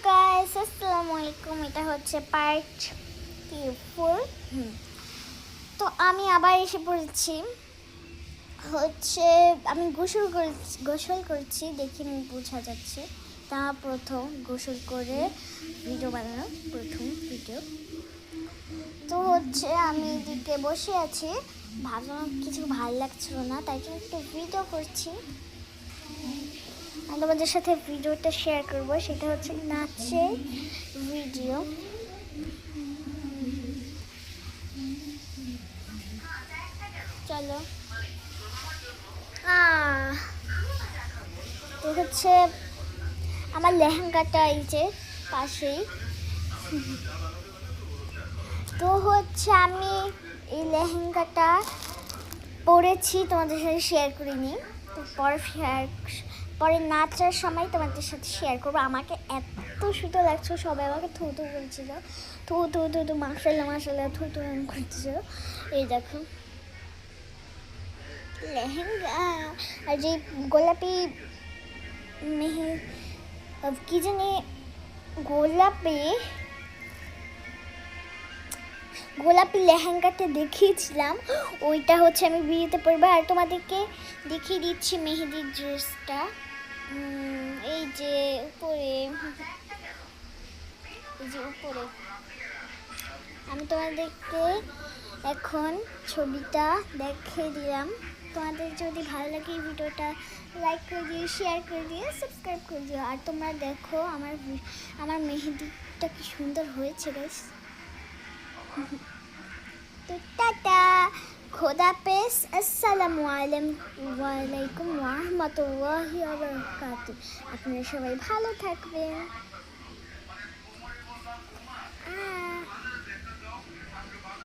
Guys, আসসালামু আলাইকুম। এটা হচ্ছে পার্ট 4। তো আমি আবার এসে পড়েছি। আমি গোসল করছি দেখে বোঝা যাচ্ছে। তা প্রথম গোসল করে ভিডিও বানানো প্রথম ভিডিও। তো আমি এদিকে বসে আছি, ভাবলাম কিছু ভালো লাগছিল না, তাই জন্য একটু ভিডিও করছি। আমি তোমাদের সাথে ভিডিওটা শেয়ার করব, সেটা হচ্ছে নাচের ভিডিও। চলো। তো আমার লেহেঙ্গাটা এই যে পাশেই। তো আমি এই লেহেঙ্গাটা পরেছি, তোমাদের সাথে শেয়ার করিনি। তো পরে নাচার সময় তোমাদের সাথে শেয়ার করবো। আমাকে এত সুন্দর লাগছে, সবাই আমাকে থু থু বলছিল, থু থু থু থু মাশাআল্লাহ মাশাআল্লাহ থু থু করছিল। এই দেখো লেহেঙ্গা, আর যে গোলাপি কি জানি গোলাপি লেহেঙ্গাটা দেখিয়েছিলাম, ওইটা আমি বিয়েতে পরবো। আর তোমাদেরকে দেখিয়ে দিচ্ছি মেহেদির ড্রেসটা। এই যে উপরে আমি তোমাদেরকে এখন ছবিটা দেখিয়ে দিলাম। তোমাদের যদি ভালো লাগে এই ভিডিওটা লাইক করে দিও, শেয়ার করে দিও, সাবস্ক্রাইব করে দিও। আর তোমরা দেখো আমার মেহেদিটা কি সুন্দর হয়েছে গাইস। তো টাটা, খোদাফেজ, আসসালামু আলাইকুম ওয়া রাহমাতুল্লাহি ওয়া বারাকাতুহু। আপনারা সবাই ভালো থাকবেন।